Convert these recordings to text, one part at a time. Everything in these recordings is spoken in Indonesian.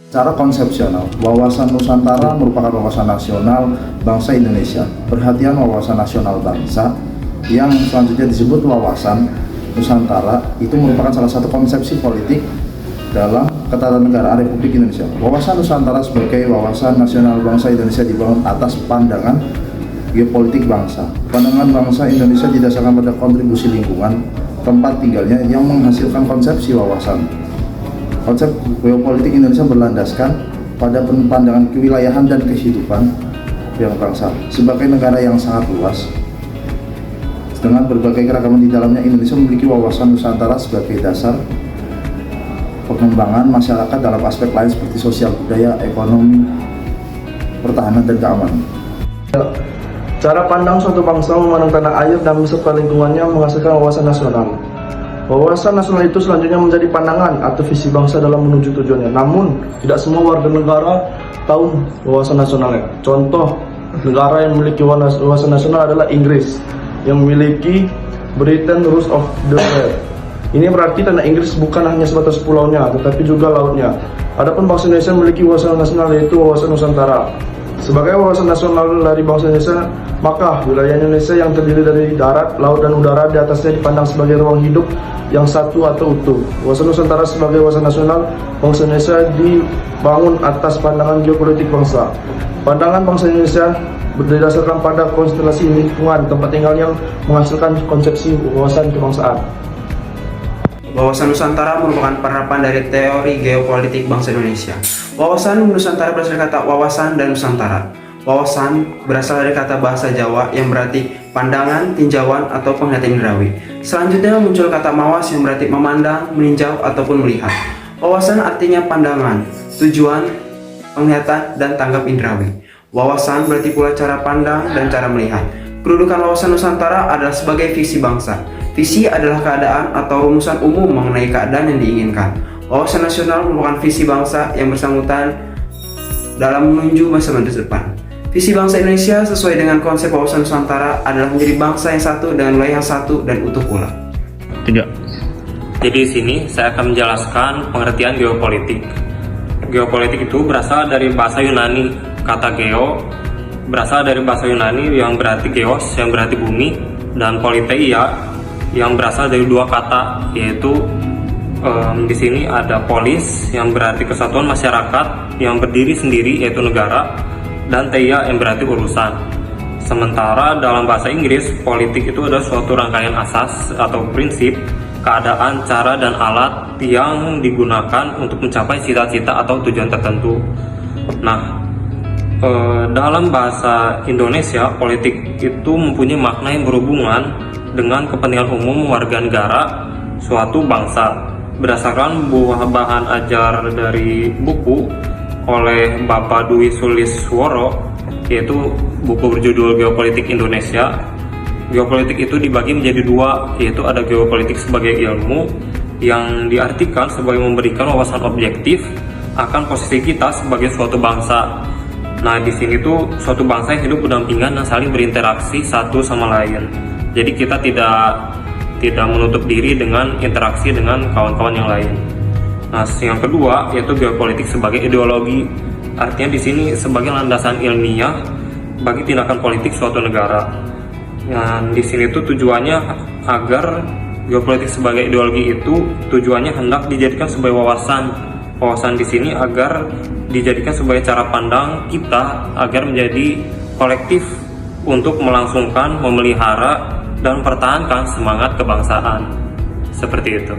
Secara konsepsional, wawasan Nusantara merupakan wawasan nasional bangsa Indonesia. Perhatian wawasan nasional bangsa yang selanjutnya disebut wawasan Nusantara itu merupakan salah satu konsepsi politik dalam ketatanegaraan Republik Indonesia. Wawasan Nusantara sebagai wawasan nasional bangsa Indonesia dibangun atas pandangan geopolitik bangsa. Pandangan bangsa Indonesia didasarkan pada kontribusi lingkungan tempat tinggalnya yang menghasilkan konsepsi wawasan. Konsep geopolitik Indonesia berlandaskan pada pandangan kewilayahan dan kehidupan yang bangsa. Sebagai negara yang sangat luas, dengan berbagai keragaman di dalamnya, Indonesia memiliki wawasan Nusantara sebagai dasar pengembangan masyarakat dalam aspek lain seperti sosial, budaya, ekonomi, pertahanan, dan keamanan. Cara pandang suatu bangsa memandang tanah air dan beserta lingkungannya menghasilkan wawasan nasional. Wawasan nasional itu selanjutnya menjadi pandangan atau visi bangsa dalam menuju tujuannya. Namun, tidak semua warga negara tahu wawasan nasionalnya. Contoh, negara yang memiliki wawasan nasional adalah Inggris, yang memiliki Britain Rules of the World. Ini berarti tanah Inggris bukan hanya sebatas pulaunya, tetapi juga lautnya. Adapun bangsa Indonesia memiliki wawasan nasional, yaitu wawasan Nusantara. Sebagai wawasan nasional dari bangsa Indonesia, maka wilayah Indonesia yang terdiri dari darat, laut, dan udara di atasnya dipandang sebagai ruang hidup yang satu atau utuh. Wawasan Nusantara sebagai wawasan nasional bangsa Indonesia dibangun atas pandangan geopolitik bangsa. Pandangan bangsa Indonesia berdasarkan pada konstelasi lingkungan tempat tinggal yang menghasilkan konsepsi wawasan kebangsaan. Wawasan Nusantara merupakan penerapan dari teori geopolitik bangsa Indonesia. Wawasan Nusantara berasal dari kata wawasan dan Nusantara. Wawasan berasal dari kata bahasa Jawa yang berarti pandangan, tinjauan, atau penglihatan indrawi. Selanjutnya muncul kata mawas yang berarti memandang, meninjau, ataupun melihat. Wawasan artinya pandangan, tujuan, penglihatan, dan tanggap indrawi. Wawasan berarti pula cara pandang dan cara melihat. Kedudukan wawasan Nusantara adalah sebagai visi bangsa. Visi adalah keadaan atau rumusan umum mengenai keadaan yang diinginkan. Wawasan nasional merupakan visi bangsa yang bersangkutan dalam menuju masa depan. Visi bangsa Indonesia sesuai dengan konsep wawasan Nusantara adalah menjadi bangsa yang satu dengan wilayah yang satu dan utuh pula. Tidak. Jadi di sini saya akan menjelaskan pengertian geopolitik. Geopolitik itu berasal dari bahasa Yunani. Kata geo berasal dari bahasa Yunani yang berarti geos, yang berarti bumi, dan politeia yang berasal dari dua kata, yaitu di sini ada polis yang berarti kesatuan masyarakat yang berdiri sendiri, yaitu negara, dan teia yang berarti urusan. Sementara dalam bahasa Inggris, politik itu adalah suatu rangkaian asas atau prinsip, keadaan, cara, dan alat yang digunakan untuk mencapai cita-cita atau tujuan tertentu. Nah, dalam bahasa Indonesia, politik itu mempunyai makna yang berhubungan dengan kepentingan umum warga negara suatu bangsa. Berdasarkan bahan ajar dari buku oleh Bapak Dwi Sulisworo, yaitu buku berjudul Geopolitik Indonesia. Geopolitik itu dibagi menjadi dua, yaitu ada geopolitik sebagai ilmu yang diartikan sebagai memberikan wawasan objektif akan posisi kita sebagai suatu bangsa. Nah, di sini tuh suatu bangsa yang hidup berdampingan dan saling berinteraksi satu sama lain. Jadi kita tidak menutup diri dengan interaksi dengan kawan-kawan yang lain. Nah, yang kedua yaitu geopolitik sebagai ideologi. Artinya di sini sebagai landasan ilmiah bagi tindakan politik suatu negara. Dan di sini tuh tujuannya agar geopolitik sebagai ideologi itu tujuannya hendak dijadikan sebagai wawasan. Wawasan di sini agar dijadikan sebagai cara pandang kita agar menjadi kolektif untuk melangsungkan, memelihara, dan mempertahankan semangat kebangsaan. Seperti itu.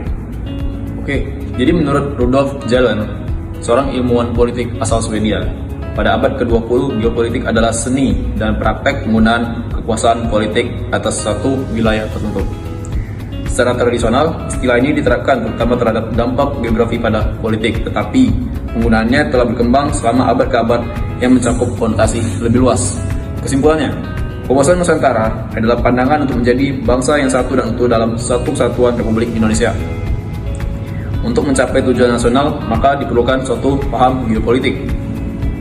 Oke, jadi menurut Rudolf Jelen, seorang ilmuwan politik asal Swedia, pada abad ke-20 geopolitik adalah seni dan praktek penggunaan kekuasaan politik atas satu wilayah tertentu. Secara tradisional, istilah ini diterapkan terutama terhadap dampak geografi pada politik, tetapi penggunaannya telah berkembang selama abad ke abad yang mencakup konotasi lebih luas. Kesimpulannya, wawasan Nusantara adalah pandangan untuk menjadi bangsa yang satu dan utuh dalam satu kesatuan Republik Indonesia. Untuk mencapai tujuan nasional, maka diperlukan suatu paham geopolitik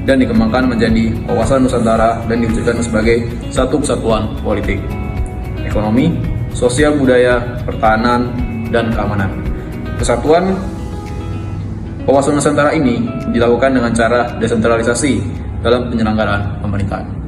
dan dikembangkan menjadi wawasan Nusantara dan diwujudkan sebagai satu kesatuan politik, ekonomi, sosial, budaya, pertahanan, dan keamanan. Kesatuan Wawasan Nusantara ini dilakukan dengan cara desentralisasi dalam penyelenggaraan pemerintahan.